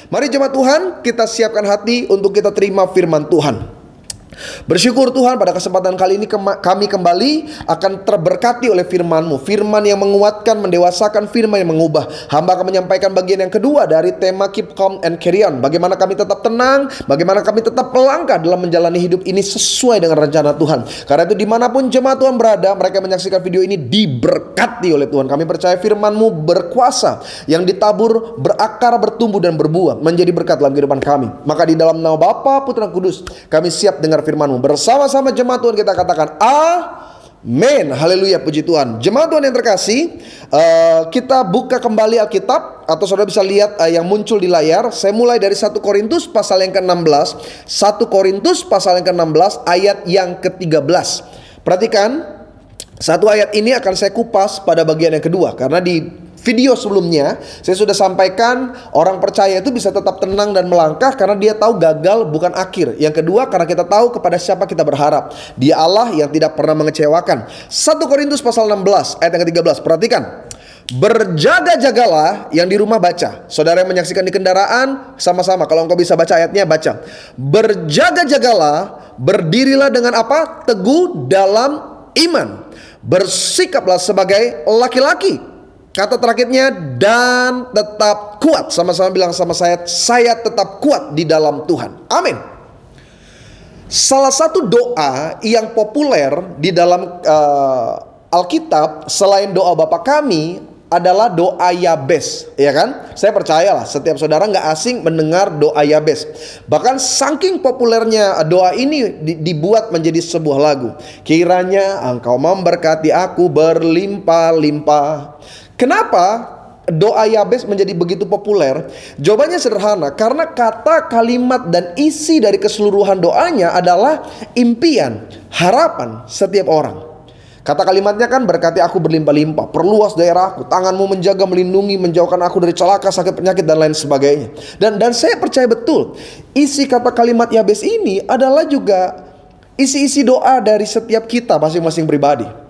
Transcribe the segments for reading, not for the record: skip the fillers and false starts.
Mari jemaat Tuhan, kita siapkan hati untuk kita terima firman Tuhan. Bersyukur Tuhan, pada kesempatan kali ini kami kembali akan terberkati oleh firman-Mu. Firman yang menguatkan, mendewasakan, firman yang mengubah. Hamba akan menyampaikan bagian yang kedua dari tema Keep Calm and Carry On. Bagaimana kami tetap tenang, bagaimana kami tetap melangkah dalam menjalani hidup ini sesuai dengan rencana Tuhan. Karena itu dimanapun jemaat Tuhan berada, mereka menyaksikan video ini diberkati oleh Tuhan. Kami percaya firman-Mu berkuasa, yang ditabur, berakar, bertumbuh dan berbuah, menjadi berkat dalam kehidupan kami. Maka di dalam nama Bapa, Putra, Kudus, kami siap dengar firman-Mu. Bersama-sama jemaat Tuhan kita katakan amin. Haleluya, puji Tuhan. Jemaat Tuhan yang terkasih, kita buka kembali Alkitab, atau saudara bisa lihat yang muncul di layar. Saya mulai dari 1 Korintus pasal yang ke-16. 1 Korintus pasal yang ke-16 ayat yang ke-13. Perhatikan, satu ayat ini akan saya kupas pada bagian yang kedua, karena di video sebelumnya saya sudah sampaikan orang percaya itu bisa tetap tenang dan melangkah karena dia tahu gagal bukan akhir. Yang kedua, karena kita tahu kepada siapa kita berharap. Dia Allah yang tidak pernah mengecewakan. 1 Korintus pasal 16 ayat yang ke-13. Perhatikan. Berjaga-jagalah, yang di rumah baca. Saudara yang menyaksikan di kendaraan sama-sama, kalau engkau bisa baca ayatnya, baca. Berjaga-jagalah, berdirilah dengan apa? Teguh dalam iman. Bersikaplah sebagai laki-laki. Kata terakhirnya, dan tetap kuat. Sama-sama bilang sama saya tetap kuat di dalam Tuhan. Amin. Salah satu doa yang populer di dalam Alkitab selain doa Bapa kami adalah doa Yabes, ya kan? Saya percayalah setiap saudara nggak asing mendengar doa Yabes. Bahkan saking populernya doa ini dibuat menjadi sebuah lagu. Kiranya Engkau memberkati aku berlimpah-limpah. Kenapa doa Yabes menjadi begitu populer? Jawabannya sederhana, karena kata, kalimat, dan isi dari keseluruhan doanya adalah impian, harapan setiap orang. Kata kalimatnya kan, berkati aku berlimpah-limpah, perluas daerahku, tanganmu menjaga, melindungi, menjauhkan aku dari celaka, sakit, penyakit, dan lain sebagainya. Dan saya percaya betul, isi kata kalimat Yabes ini adalah juga isi-isi doa dari setiap kita masing-masing pribadi.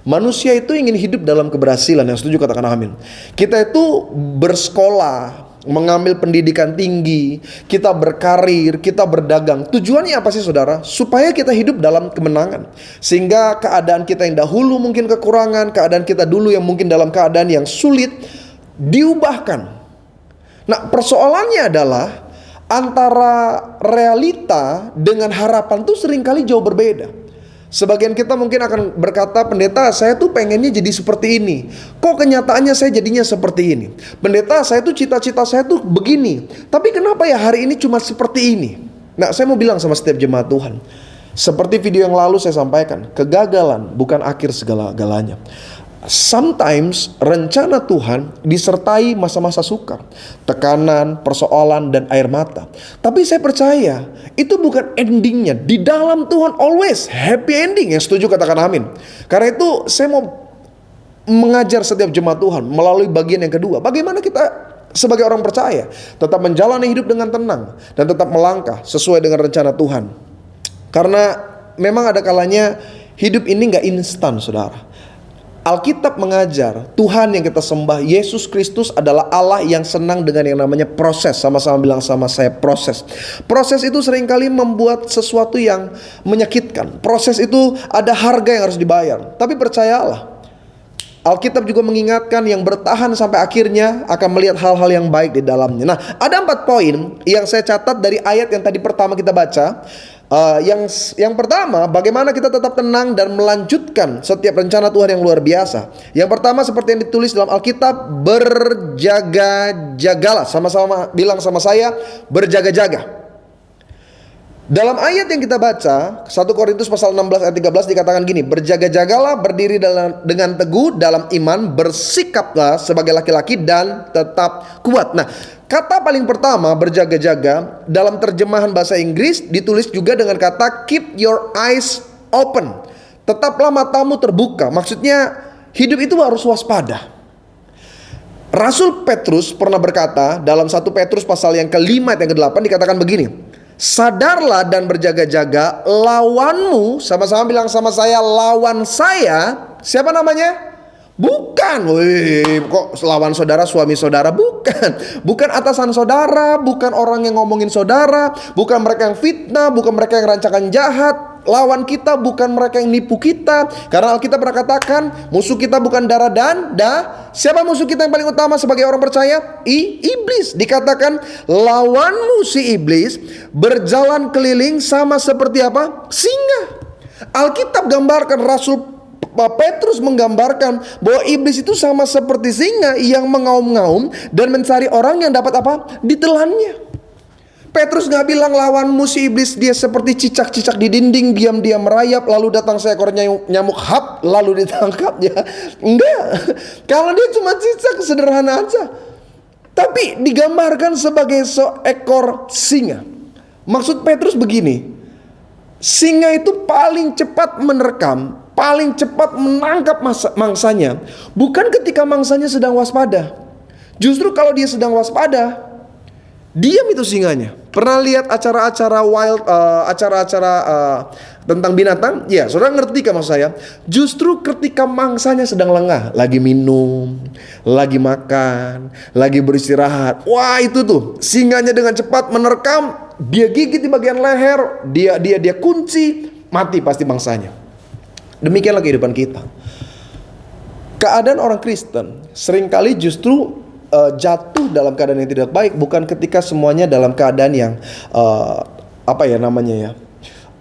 Manusia itu ingin hidup dalam keberhasilan. Yang setuju katakan amin. Kita itu bersekolah, mengambil pendidikan tinggi, kita berkarir, kita berdagang. Tujuannya apa sih saudara? Supaya kita hidup dalam kemenangan. Sehingga keadaan kita yang dahulu mungkin kekurangan, keadaan kita dulu yang mungkin dalam keadaan yang sulit, diubahkan. Nah, persoalannya adalah antara realita dengan harapan itu seringkali jauh berbeda. Sebagian kita mungkin akan berkata, pendeta saya tuh pengennya jadi seperti ini, kok kenyataannya saya jadinya seperti ini. Pendeta saya tuh cita-cita saya tuh begini, tapi kenapa ya hari ini cuma seperti ini. Nah, saya mau bilang sama setiap jemaat Tuhan, seperti video yang lalu saya sampaikan, kegagalan bukan akhir segala-galanya. Sometimes rencana Tuhan disertai masa-masa sukar, tekanan, persoalan, dan air mata. Tapi saya percaya itu bukan endingnya. Di dalam Tuhan always happy ending. Yang setuju katakan amin. Karena itu saya mau mengajar setiap jemaat Tuhan melalui bagian yang kedua. Bagaimana kita sebagai orang percaya tetap menjalani hidup dengan tenang dan tetap melangkah sesuai dengan rencana Tuhan. Karena memang ada kalanya hidup ini gak instan saudara. Alkitab mengajar Tuhan yang kita sembah, Yesus Kristus, adalah Allah yang senang dengan yang namanya proses. Sama-sama bilang sama saya, proses. Proses itu seringkali membuat sesuatu yang menyakitkan. Proses itu ada harga yang harus dibayar. Tapi percayalah, Alkitab juga mengingatkan yang bertahan sampai akhirnya akan melihat hal-hal yang baik di dalamnya. Nah, ada 4 poin yang saya catat dari ayat yang tadi pertama kita baca. Yang pertama, bagaimana kita tetap tenang dan melanjutkan setiap rencana Tuhan yang luar biasa. Yang pertama seperti yang ditulis dalam Alkitab, berjaga-jagalah. Sama-sama bilang sama saya, berjaga-jaga. Dalam ayat yang kita baca 1 Korintus pasal 16 ayat 13 dikatakan gini, berjaga-jagalah, berdiri dengan teguh dalam iman, bersikaplah sebagai laki-laki dan tetap kuat. Nah, kata paling pertama berjaga-jaga dalam terjemahan bahasa Inggris ditulis juga dengan kata keep your eyes open. Tetaplah matamu terbuka. Maksudnya hidup itu harus waspada. Rasul Petrus pernah berkata dalam 1 Petrus pasal yang ke-5 ayat yang ke-8 dikatakan begini, sadarlah dan berjaga-jaga, lawanmu, sama-sama bilang sama saya, lawan saya, siapa namanya? Bukan, wih, kok lawan saudara suami saudara, bukan. Bukan atasan saudara, bukan orang yang ngomongin saudara, bukan mereka yang fitnah, bukan mereka yang rancangan jahat. Lawan kita bukan mereka yang nipu kita. Karena Alkitab pernah katakan, musuh kita bukan darah dan siapa musuh kita yang paling utama sebagai orang percaya? Iblis. Dikatakan lawanmu si iblis berjalan keliling sama seperti apa? Singa. Alkitab gambarkan, Rasul Petrus menggambarkan bahwa iblis itu sama seperti singa yang mengaum-ngaum dan mencari orang yang dapat apa? Ditelannya. Petrus gak bilang lawanmu si iblis dia seperti cicak-cicak di dinding, diam-diam merayap, lalu datang seekor nyamuk hap, lalu ditangkapnya. Enggak. Kalau dia cuma cicak, sederhana aja. Tapi digambarkan sebagai seekor singa. Maksud Petrus begini, singa itu paling cepat menerkam, paling cepat menangkap mangsanya bukan ketika mangsanya sedang waspada. Justru kalau dia sedang waspada, diam itu singanya. Pernah lihat acara-acara wild, tentang binatang? Ya, saudara ngerti kan maksud saya? Justru ketika mangsanya sedang lengah, lagi minum, lagi makan, lagi beristirahat, wah itu tuh singanya dengan cepat menerkam, dia gigit di bagian leher, dia kunci, mati pasti mangsanya. Demikianlah kehidupan kita. Keadaan orang Kristen seringkali justru jatuh dalam keadaan yang tidak baik bukan ketika semuanya dalam keadaan yang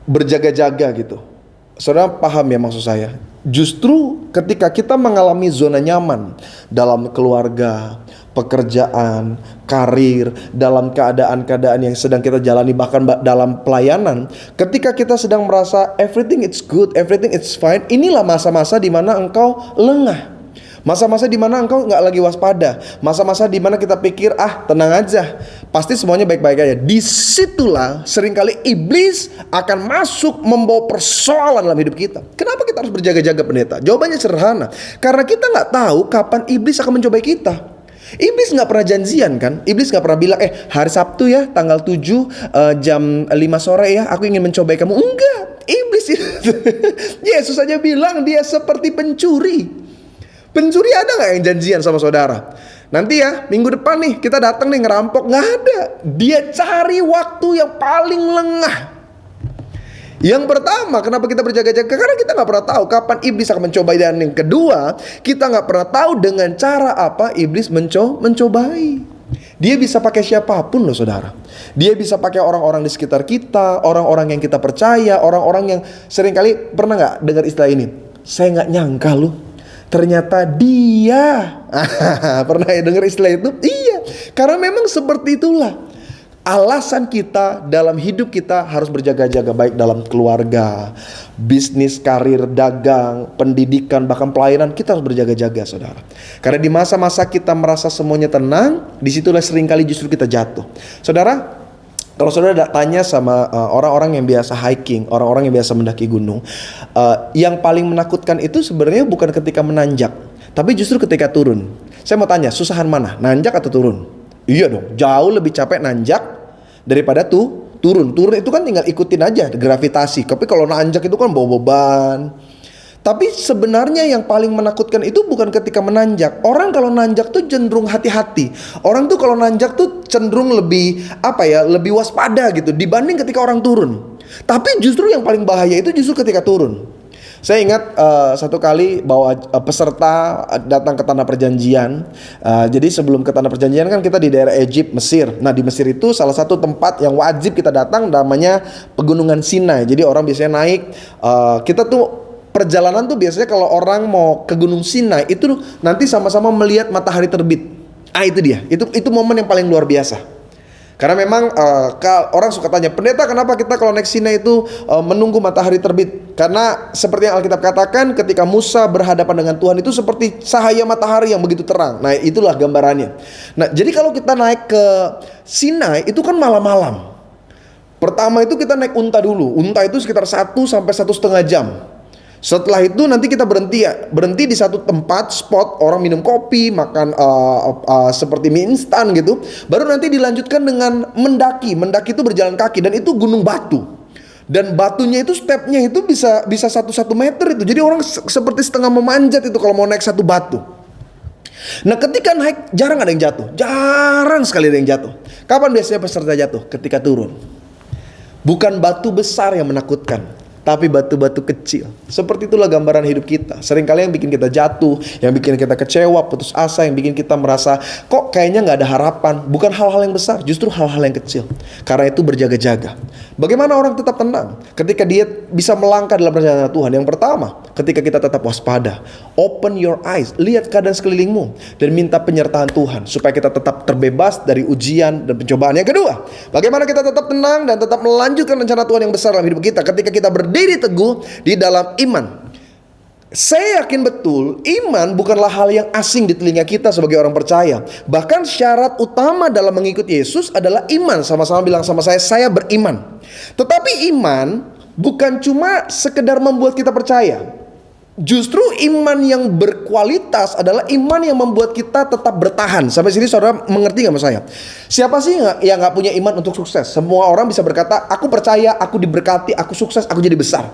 berjaga-jaga gitu. Saudara paham ya maksud saya? Justru ketika kita mengalami zona nyaman dalam keluarga, pekerjaan, karir, dalam keadaan-keadaan yang sedang kita jalani, bahkan dalam pelayanan, ketika kita sedang merasa everything is good, everything is fine, inilah masa-masa di mana engkau lengah. Masa-masa di mana engkau nggak lagi waspada. Masa-masa di mana kita pikir, tenang aja, pasti semuanya baik-baik aja. Disitulah seringkali iblis akan masuk membawa persoalan dalam hidup kita. Kenapa kita harus berjaga-jaga, pendeta? Jawabannya sederhana. Karena kita nggak tahu kapan iblis akan mencobai kita. Iblis nggak pernah janjian kan? Iblis nggak pernah bilang, hari Sabtu ya, tanggal 7 jam 5 sore ya, aku ingin mencobai kamu. Enggak, iblis itu Yesus saja bilang dia seperti pencuri. Pencuri ada gak yang janjian sama saudara? Nanti ya, minggu depan nih kita datang nih ngerampok. Gak ada. Dia cari waktu yang paling lengah. Yang pertama, kenapa kita berjaga-jaga? Karena kita gak pernah tahu kapan iblis akan mencobai. Dan yang kedua, kita gak pernah tahu dengan cara apa iblis mencobai. Dia bisa pakai siapapun loh saudara. Dia bisa pakai orang-orang di sekitar kita, orang-orang yang kita percaya, orang-orang yang seringkali, pernah gak dengar istilah ini? Saya gak nyangka loh, ternyata dia. Pernah ya dengar istilah itu? Iya. Karena memang seperti itulah alasan kita dalam hidup kita harus berjaga-jaga, baik dalam keluarga, bisnis, karir, dagang, pendidikan, bahkan pelayanan. Kita harus berjaga-jaga saudara. Karena di masa-masa kita merasa semuanya tenang, disitulah seringkali justru kita jatuh. Saudara, kalau saudara tanya sama orang-orang yang biasa hiking, orang-orang yang biasa mendaki gunung, yang paling menakutkan itu sebenarnya bukan ketika menanjak, tapi justru ketika turun. Saya mau tanya, susahan mana? Nanjak atau turun? Iya dong, jauh lebih capek nanjak daripada turun. Turun itu kan tinggal ikutin aja gravitasi. Tapi kalau nanjak itu kan bawa beban. Tapi sebenarnya yang paling menakutkan itu bukan ketika menanjak. Orang kalau nanjak tuh cenderung hati-hati. Orang tuh kalau nanjak tuh cenderung lebih lebih waspada gitu dibanding ketika orang turun. Tapi justru yang paling bahaya itu justru ketika turun. Saya ingat satu kali bawa peserta datang ke Tanah Perjanjian. Jadi sebelum ke Tanah Perjanjian kan kita di daerah Egypt, Mesir. Nah di Mesir itu salah satu tempat yang wajib kita datang namanya Pegunungan Sinai. Jadi orang biasanya naik. Kita tuh perjalanan tuh biasanya kalau orang mau ke Gunung Sinai itu nanti sama-sama melihat matahari terbit. Itu dia. Itu momen yang paling luar biasa. Karena memang orang suka tanya, pendeta kenapa kita kalau naik Sinai itu menunggu matahari terbit? Karena seperti yang Alkitab katakan, ketika Musa berhadapan dengan Tuhan itu seperti cahaya matahari yang begitu terang. Nah itulah gambarannya. Nah jadi kalau kita naik ke Sinai itu kan malam-malam. Pertama itu kita naik unta dulu. Unta itu sekitar 1 sampai 1,5 jam. Setelah itu nanti kita berhenti di satu tempat spot, orang minum kopi, makan seperti mie instan gitu. Baru nanti dilanjutkan dengan mendaki. Mendaki itu berjalan kaki dan itu gunung batu. Dan batunya itu stepnya itu bisa 1 meter itu. Jadi orang seperti setengah memanjat itu kalau mau naik satu batu. Nah ketika naik jarang ada yang jatuh. Jarang sekali ada yang jatuh. Kapan biasanya peserta jatuh? Ketika turun. Bukan batu besar yang menakutkan, tapi batu-batu kecil. Seperti itulah gambaran hidup kita. Seringkali yang bikin kita jatuh, yang bikin kita kecewa, putus asa, yang bikin kita merasa kok kayaknya gak ada harapan. Bukan hal-hal yang besar, justru hal-hal yang kecil. Karena itu berjaga-jaga. Bagaimana orang tetap tenang ketika dia bisa melangkah dalam rencana Tuhan? Yang pertama, ketika kita tetap waspada. Open your eyes, lihat keadaan sekelilingmu, dan minta penyertaan Tuhan supaya kita tetap terbebas dari ujian dan pencobaan. Yang kedua, bagaimana kita tetap tenang dan tetap melanjutkan rencana Tuhan yang besar dalam hidup kita ketika kita berdiri teguh di dalam iman. Saya yakin betul iman bukanlah hal yang asing di telinga kita sebagai orang percaya. Bahkan syarat utama dalam mengikuti Yesus adalah iman. Sama-sama bilang sama saya beriman. Tetapi iman bukan cuma sekedar membuat kita percaya. Justru iman yang berkualitas adalah iman yang membuat kita tetap bertahan. Sampai sini saudara mengerti gak sama saya? Siapa sih yang gak punya iman untuk sukses? Semua orang bisa berkata, aku percaya, aku diberkati, aku sukses, aku jadi besar.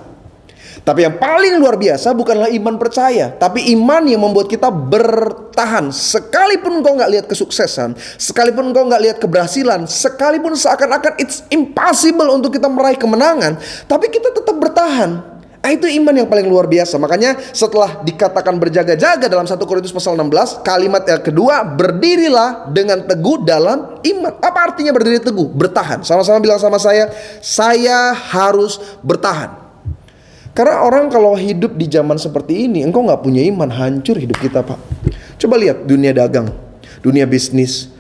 Tapi yang paling luar biasa bukanlah iman percaya, tapi iman yang membuat kita bertahan. Sekalipun engkau gak lihat kesuksesan, sekalipun engkau gak lihat keberhasilan, sekalipun seakan-akan it's impossible untuk kita meraih kemenangan, tapi kita tetap bertahan. Itu iman yang paling luar biasa. Makanya setelah dikatakan berjaga-jaga dalam 1 Korintus pasal 16, kalimat yang kedua, berdirilah dengan teguh dalam iman. Apa artinya berdiri teguh? Bertahan. Sama-sama bilang sama saya harus bertahan. Karena orang kalau hidup di zaman seperti ini, engkau gak punya iman, hancur hidup kita, Pak. Coba lihat dunia dagang, dunia bisnis,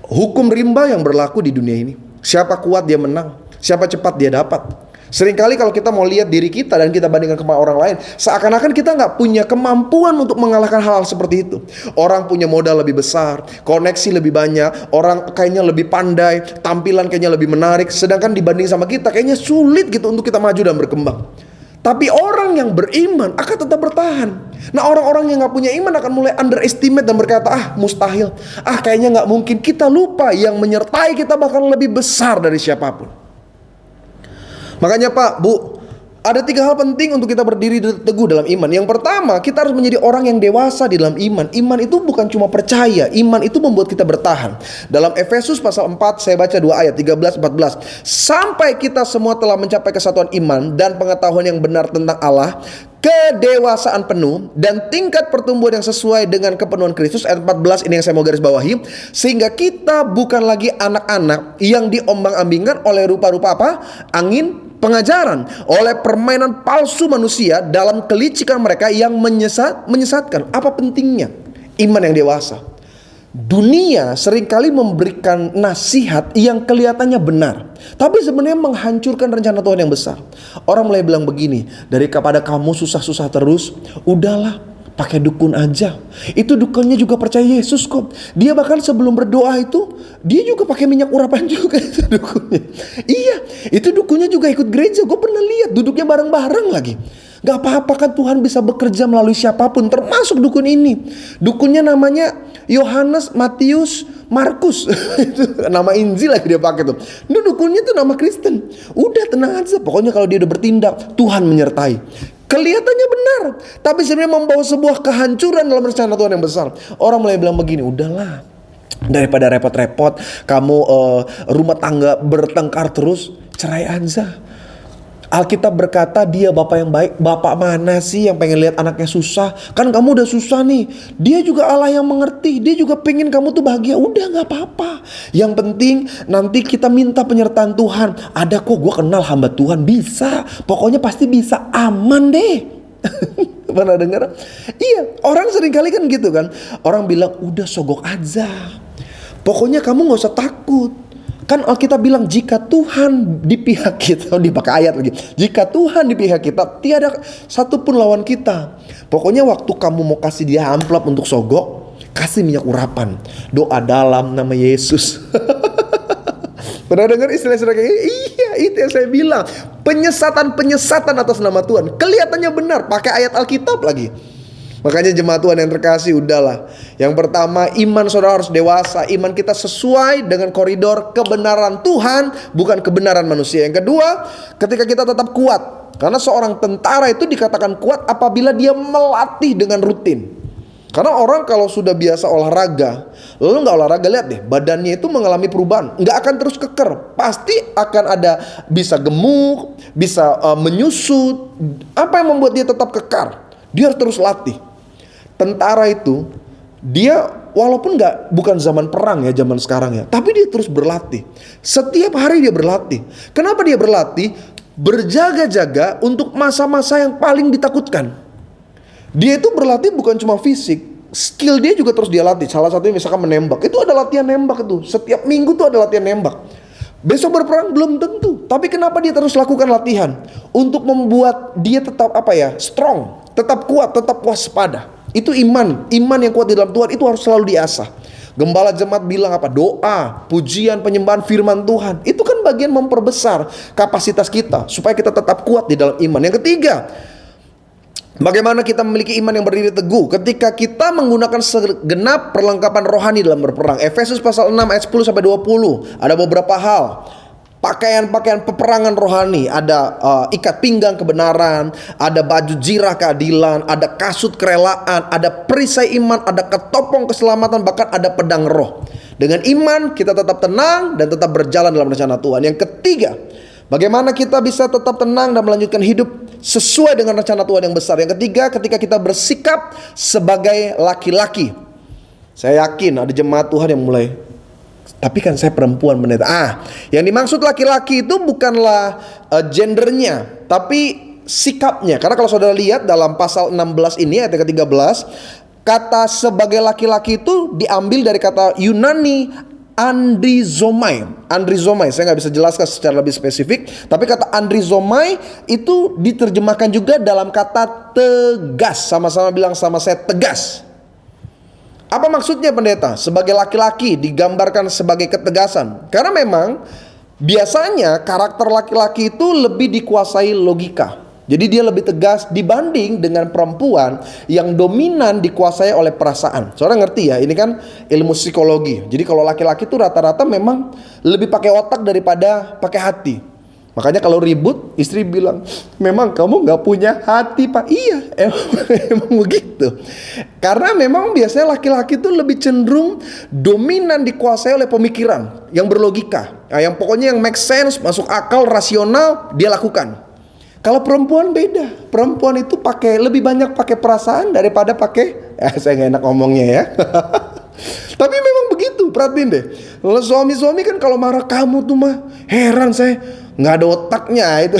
hukum rimba yang berlaku di dunia ini. Siapa kuat dia menang, siapa cepat dia dapat. Seringkali kalau kita mau lihat diri kita dan kita bandingkan sama orang lain, seakan-akan kita gak punya kemampuan untuk mengalahkan hal-hal seperti itu. Orang punya modal lebih besar, koneksi lebih banyak, orang kayaknya lebih pandai, tampilan kayaknya lebih menarik. Sedangkan dibanding sama kita kayaknya sulit gitu untuk kita maju dan berkembang. Tapi orang yang beriman akan tetap bertahan. Nah orang-orang yang gak punya iman akan mulai underestimate dan berkata, mustahil, kayaknya gak mungkin. Kita lupa yang menyertai kita bahkan lebih besar dari siapapun. Makanya Pak, Bu, ada 3 hal penting untuk kita berdiri teguh dalam iman. Yang pertama, kita harus menjadi orang yang dewasa di dalam iman. Iman itu bukan cuma percaya, iman itu membuat kita bertahan. Dalam Efesus pasal 4, saya baca 2 ayat 13-14. Sampai kita semua telah mencapai kesatuan iman dan pengetahuan yang benar tentang Allah, kedewasaan penuh dan tingkat pertumbuhan yang sesuai dengan kepenuhan Kristus. Ayat 14 ini yang saya mau garis bawahi. Sehingga kita bukan lagi anak-anak yang diombang-ambingkan oleh rupa-rupa angin pengajaran, oleh permainan palsu manusia dalam kelicikan mereka yang menyesatkan. Apa pentingnya iman yang dewasa? Dunia seringkali memberikan nasihat yang kelihatannya benar, tapi sebenarnya menghancurkan rencana Tuhan yang besar. Orang mulai bilang begini, daripada kamu susah-susah terus, udahlah pakai dukun aja. Itu dukunnya juga percaya Yesus kok. Dia bahkan sebelum berdoa itu, dia juga pakai minyak urapan juga itu dukunnya. Iya, itu dukunnya juga ikut gereja. Gue pernah lihat duduknya bareng-bareng lagi. Gak apa-apa kan Tuhan bisa bekerja melalui siapapun, termasuk dukun ini. Dukunnya namanya Yohanes, Matius, Markus. Itu nama Injil lagi dia pakai tuh. Itu dukunnya tuh nama Kristen. Udah tenang aja, pokoknya kalau dia udah bertindak, Tuhan menyertai. Kelihatannya benar, tapi sebenarnya membawa sebuah kehancuran dalam rencana Tuhan yang besar. Orang mulai bilang begini, udahlah, daripada repot-repot kamu rumah tangga bertengkar terus, cerai aja. Alkitab berkata dia bapak yang baik. Bapak mana sih yang pengen lihat anaknya susah? Kan kamu udah susah nih. Dia juga Allah yang mengerti. Dia juga pengen kamu tuh bahagia. Udah gak apa-apa. Yang penting nanti kita minta penyertaan Tuhan. Ada kok, gue kenal hamba Tuhan. Bisa. Pokoknya pasti bisa. Aman deh. Pernah dengar? Iya, orang seringkali kan gitu kan. Orang bilang udah sogok aja. Pokoknya kamu gak usah takut. Kan Alkitab bilang jika Tuhan di pihak kita, dipakai ayat lagi. Jika Tuhan di pihak kita, tiada satupun lawan kita. Pokoknya waktu kamu mau kasih dia amplop untuk sogok, kasih minyak urapan. Doa dalam nama Yesus. Pernah dengar istilah-istilah kayak gini? Iya, itu yang saya bilang. Penyesatan atas nama Tuhan. Kelihatannya benar, pakai ayat Alkitab lagi. Makanya jemaat Tuhan yang terkasih, udahlah. Yang pertama, iman saudara harus dewasa. Iman kita sesuai dengan koridor kebenaran Tuhan, bukan kebenaran manusia. Yang kedua, ketika kita tetap kuat. Karena seorang tentara itu dikatakan kuat apabila dia melatih dengan rutin. Karena orang kalau sudah biasa olahraga, lalu nggak olahraga, lihat deh, badannya itu mengalami perubahan, nggak akan terus keker, pasti akan ada bisa gemuk, bisa menyusut. Apa yang membuat dia tetap kekar? Dia harus terus latih. Tentara itu dia walaupun bukan zaman perang ya, zaman sekarang ya, tapi dia terus berlatih. Setiap hari dia berlatih. Kenapa dia berlatih? Berjaga-jaga untuk masa-masa yang paling ditakutkan. Dia itu berlatih bukan cuma fisik, skill dia juga terus dia latih. Salah satunya misalkan menembak, itu ada latihan nembak itu. Setiap minggu tuh ada latihan nembak. Besok berperang belum tentu. Tapi kenapa dia terus lakukan latihan? Untuk membuat dia tetap strong, tetap kuat, tetap waspada. Itu iman yang kuat di dalam Tuhan itu harus selalu diasah. Gembala jemaat bilang apa? Doa, pujian, penyembahan firman Tuhan. Itu kan bagian memperbesar kapasitas kita supaya kita tetap kuat di dalam iman. Yang ketiga, bagaimana kita memiliki iman yang berdiri teguh ketika kita menggunakan segenap perlengkapan rohani dalam berperang. Efesus pasal 6 ayat 10 sampai 20. Ada beberapa hal. Pakaian-pakaian peperangan rohani, ada ikat pinggang kebenaran, ada baju jirah keadilan, ada kasut kerelaan, ada perisai iman, ada ketopong keselamatan, bahkan ada pedang roh. Dengan iman kita tetap tenang dan tetap berjalan dalam rencana Tuhan. Yang ketiga, bagaimana kita bisa tetap tenang dan melanjutkan hidup sesuai dengan rencana Tuhan yang besar. Yang ketiga, ketika kita bersikap sebagai laki-laki. Saya yakin ada jemaat Tuhan yang mulai, tapi kan saya perempuan, pendeta. Yang dimaksud laki-laki itu bukanlah gendernya, tapi sikapnya. Karena kalau saudara lihat dalam pasal 16 ini ayat ke-13, kata sebagai laki-laki itu diambil dari kata Yunani andrizomai. Andrizomai, saya nggak bisa jelaskan secara lebih spesifik, tapi kata andrizomai itu diterjemahkan juga dalam kata tegas. Sama-sama bilang sama saya, tegas. Apa maksudnya pendeta? Sebagai laki-laki digambarkan sebagai ketegasan. Karena memang biasanya karakter laki-laki itu lebih dikuasai logika. Jadi dia lebih tegas dibanding dengan perempuan yang dominan dikuasai oleh perasaan. Saudara ngerti ya, ini kan ilmu psikologi. Jadi kalau laki-laki itu rata-rata memang lebih pakai otak daripada pakai hati. Makanya kalau ribut, istri bilang, memang kamu gak punya hati pak. Iya, emang begitu. Karena memang biasanya laki-laki itu lebih cenderung dominan dikuasai oleh pemikiran yang berlogika. Yang pokoknya yang make sense, masuk akal, rasional, dia lakukan. Kalau perempuan beda. Perempuan itu lebih banyak pakai perasaan daripada pakai, saya gak enak ngomongnya ya. Tapi memang begitu, perhatiin deh. Lalu suami-suami kan kalau marah, kamu tuh mah, heran saya, nggak ada otaknya itu.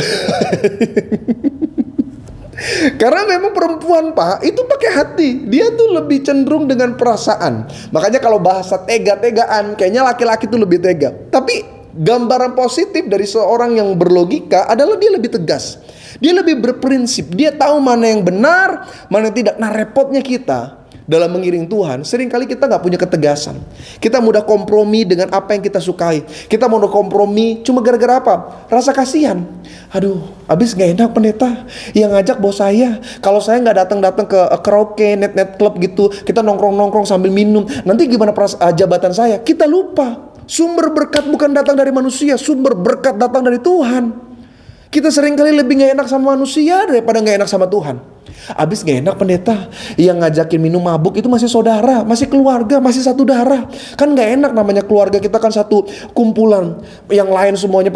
Karena memang perempuan pak itu pakai hati, dia tuh lebih cenderung dengan perasaan. Makanya kalau bahasa tega-tegaan, kayaknya laki-laki tuh lebih tega. Tapi gambaran positif dari seorang yang berlogika adalah dia lebih tegas, dia lebih berprinsip, dia tahu mana yang benar, mana yang tidak. Nah repotnya kita dalam mengiring Tuhan, seringkali kita gak punya ketegasan. Kita mudah kompromi dengan apa yang kita sukai. Kita mudah kompromi cuma gara-gara apa? Rasa kasihan. Aduh, abis gak enak pendeta yang ngajak bos saya. Kalau saya gak datang-datang ke karaoke, net club gitu, kita nongkrong-nongkrong sambil minum, nanti gimana jabatan saya? Kita lupa, sumber berkat bukan datang dari manusia, sumber berkat datang dari Tuhan. Kita seringkali lebih gak enak sama manusia daripada gak enak sama Tuhan. Abis gak enak pendeta, yang ngajakin minum mabuk itu masih saudara, masih keluarga, masih satu darah. Kan gak enak, namanya keluarga kita kan satu kumpulan. Yang lain semuanya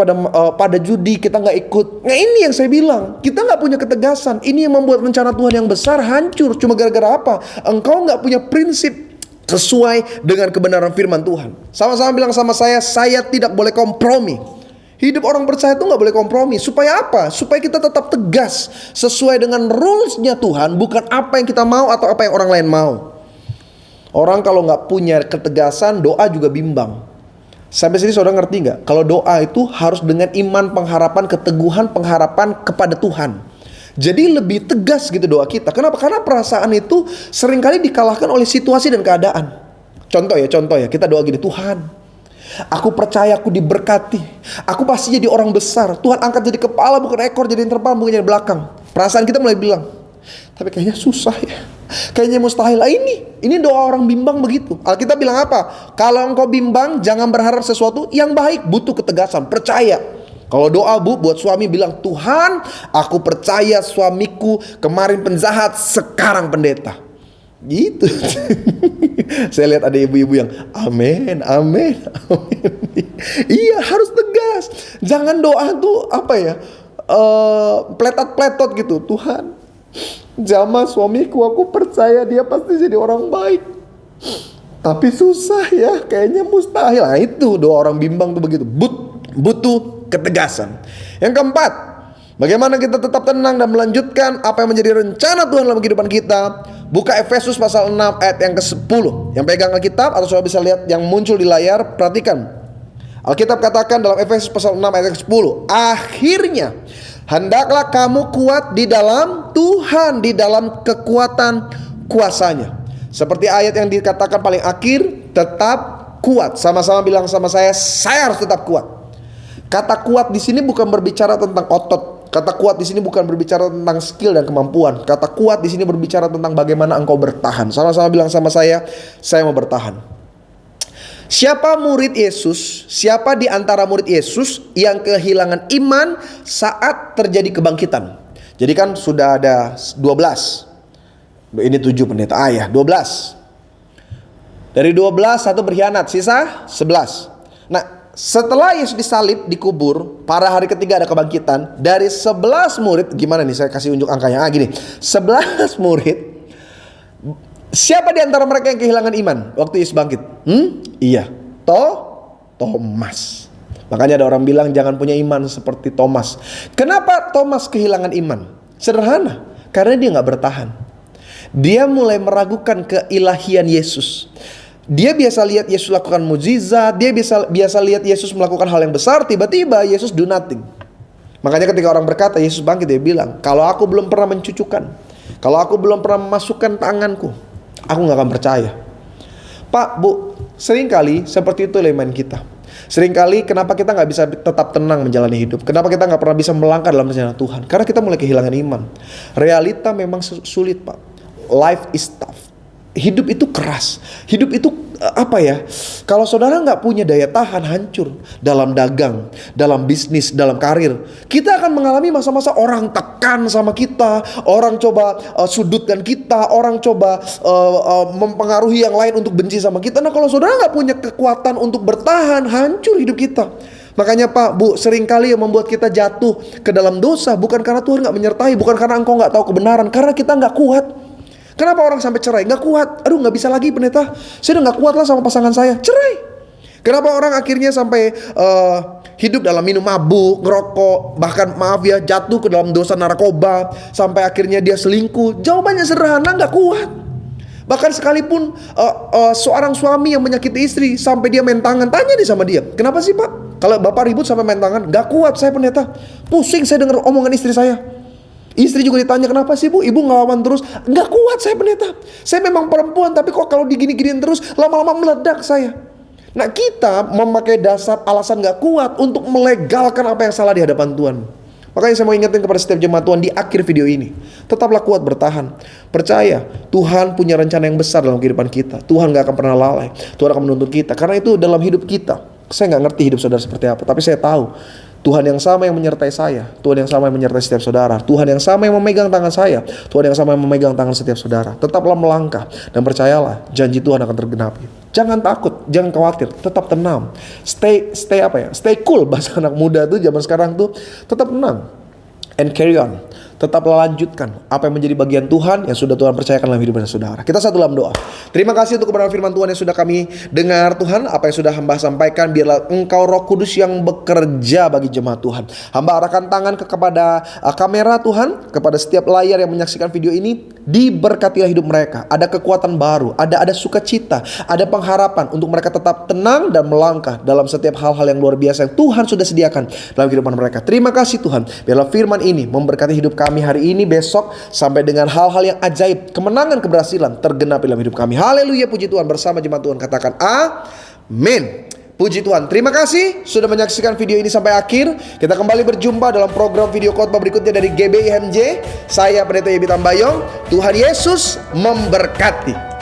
pada judi, kita gak ikut. Nah ini yang saya bilang, kita gak punya ketegasan. Ini yang membuat rencana Tuhan yang besar hancur. Cuma gara-gara apa? Engkau gak punya prinsip sesuai dengan kebenaran firman Tuhan. Sama-sama bilang sama saya tidak boleh kompromi. Hidup orang percaya itu gak boleh kompromi. Supaya apa? Supaya kita tetap tegas sesuai dengan rules-nya Tuhan, bukan apa yang kita mau atau apa yang orang lain mau. Orang kalau gak punya ketegasan, doa juga bimbang. Sampai sini saudara ngerti gak? Kalau doa itu harus dengan iman, pengharapan, keteguhan, pengharapan kepada Tuhan. Jadi lebih tegas gitu doa kita. Kenapa? Karena perasaan itu seringkali dikalahkan oleh situasi dan keadaan. Contoh ya, kita doa gini, Tuhan, aku percaya aku diberkati, aku pasti jadi orang besar. Tuhan angkat jadi kepala bukan ekor, jadi terpal bukan jadi belakang. Perasaan kita mulai bilang, tapi kayaknya susah ya. Kayaknya mustahil. Ini doa orang bimbang begitu. Alkitab bilang apa? Kalau engkau bimbang, jangan berharap sesuatu yang baik. Butuh ketegasan, percaya. Kalau doa buat suami bilang, Tuhan, aku percaya suamiku kemarin penjahat, sekarang pendeta. Gitu. Saya lihat ada ibu-ibu yang amin, amin, amin. Iya, harus tegas. Jangan doa tuh apa ya, pletot-pletot gitu. Tuhan, jamah suamiku, aku percaya dia pasti jadi orang baik. Tapi susah ya, kayaknya mustahil. Nah itu doa orang bimbang tuh begitu. Butuh ketegasan. Yang keempat, bagaimana kita tetap tenang dan melanjutkan apa yang menjadi rencana Tuhan dalam kehidupan kita. Buka Efesus pasal 6 ayat yang ke-10. Yang pegang Alkitab atau saudara bisa lihat yang muncul di layar, perhatikan. Alkitab katakan dalam Efesus pasal 6 ayat ke-10, akhirnya hendaklah kamu kuat di dalam Tuhan, di dalam kekuatan kuasanya. Seperti ayat yang dikatakan paling akhir, tetap kuat. Sama-sama bilang sama saya harus tetap kuat. Kata kuat di sini bukan berbicara tentang otot. Kata kuat di sini bukan berbicara tentang skill dan kemampuan. Kata kuat di sini berbicara tentang bagaimana engkau bertahan. Sama-sama bilang sama saya mau bertahan. Siapa murid Yesus? Siapa di antara murid Yesus yang kehilangan iman saat terjadi kebangkitan? Jadi kan sudah ada 12. Ini 7 pendeta. 12. Dari 12 satu berkhianat, sisa 11. Nah, setelah Yesus disalib, dikubur, pada hari ketiga ada kebangkitan. Dari 11 murid, gimana nih saya kasih unjuk angkanya? Gini, 11 murid. Siapa di antara mereka yang kehilangan iman waktu Yesus bangkit? Iya, Thomas. Makanya ada orang bilang jangan punya iman seperti Thomas. Kenapa Thomas kehilangan iman? Sederhana, karena dia gak bertahan. Dia mulai meragukan keilahian Yesus. Dia biasa lihat Yesus lakukan mukjizat, dia biasa lihat Yesus melakukan hal yang besar, tiba-tiba Yesus do nothing. Makanya ketika orang berkata Yesus bangkit, dia bilang, kalau aku belum pernah mencucukkan, kalau aku belum pernah memasukkan tanganku, aku gak akan percaya. Pak, Bu, seringkali seperti itu iman kita. Seringkali kenapa kita gak bisa tetap tenang menjalani hidup? Kenapa kita gak pernah bisa melangkah dalam rencana Tuhan? Karena kita mulai kehilangan iman. Realita memang sulit, Pak. Life is tough. Hidup itu keras. Hidup itu kalau saudara gak punya daya tahan, hancur. Dalam dagang, dalam bisnis, dalam karir, kita akan mengalami masa-masa orang tekan sama kita, orang coba sudutkan kita, orang coba mempengaruhi yang lain untuk benci sama kita. Nah kalau saudara gak punya kekuatan untuk bertahan, hancur hidup kita. Makanya Pak, Bu, seringkali yang membuat kita jatuh ke dalam dosa bukan karena Tuhan gak menyertai, bukan karena engkau gak tahu kebenaran, karena kita gak kuat. Kenapa orang sampai cerai? Gak kuat. Aduh gak bisa lagi pendeta, saya udah gak kuat lah sama pasangan saya, cerai. Kenapa orang akhirnya sampai hidup dalam minum mabuk, ngerokok, bahkan jatuh ke dalam dosa narkoba, sampai akhirnya dia selingkuh? Jawabannya sederhana, gak kuat. Bahkan sekalipun seorang suami yang menyakiti istri sampai dia main tangan, tanya deh sama dia, kenapa sih Pak? Kalau bapak ribut sampai main tangan, gak kuat saya pendeta, pusing saya dengar omongan istri saya. Istri juga ditanya, kenapa sih Bu? Ibu ngelawan terus. Gak kuat saya pendeta. Saya memang perempuan, tapi kok kalau digini-giniin terus, lama-lama meledak saya. Nah kita memakai dasar alasan gak kuat untuk melegalkan apa yang salah di hadapan Tuhan. Makanya saya mau ingetin kepada setiap jemaat Tuhan di akhir video ini, tetaplah kuat bertahan. Percaya, Tuhan punya rencana yang besar dalam kehidupan kita. Tuhan gak akan pernah lalai. Tuhan akan menuntun kita. Karena itu dalam hidup kita, saya gak ngerti hidup saudara seperti apa, tapi saya tahu Tuhan yang sama yang menyertai saya, Tuhan yang sama yang menyertai setiap saudara, Tuhan yang sama yang memegang tangan saya, Tuhan yang sama yang memegang tangan setiap saudara. Tetaplah melangkah dan percayalah, janji Tuhan akan tergenapi. Jangan takut, jangan khawatir, tetap tenang. Stay cool, bahasa anak muda tuh zaman sekarang tuh, tetap tenang and carry on. Tetaplah lanjutkan apa yang menjadi bagian Tuhan yang sudah Tuhan percayakan dalam hidup saudara. Kita satu dalam doa. Terima kasih untuk kebenaran firman Tuhan yang sudah kami dengar Tuhan. Apa yang sudah hamba sampaikan, biarlah Engkau Roh Kudus yang bekerja bagi jemaat Tuhan. Hamba arahkan tangan kepada kamera Tuhan, kepada setiap layar yang menyaksikan video ini. Diberkatilah hidup mereka. Ada kekuatan baru, ada sukacita, ada pengharapan untuk mereka tetap tenang dan melangkah dalam setiap hal-hal yang luar biasa yang Tuhan sudah sediakan dalam kehidupan mereka. Terima kasih Tuhan. Biarlah firman ini memberkati hidup kami hari ini, besok, sampai dengan hal-hal yang ajaib, kemenangan, keberhasilan tergenapi dalam hidup kami. Haleluya, puji Tuhan. Bersama jemaat Tuhan katakan amin. Puji Tuhan. Terima kasih sudah menyaksikan video ini sampai akhir. Kita kembali berjumpa dalam program video khotbah berikutnya dari GBI HMJ. Saya Pendeta Yebi Tambayong. Tuhan Yesus memberkati.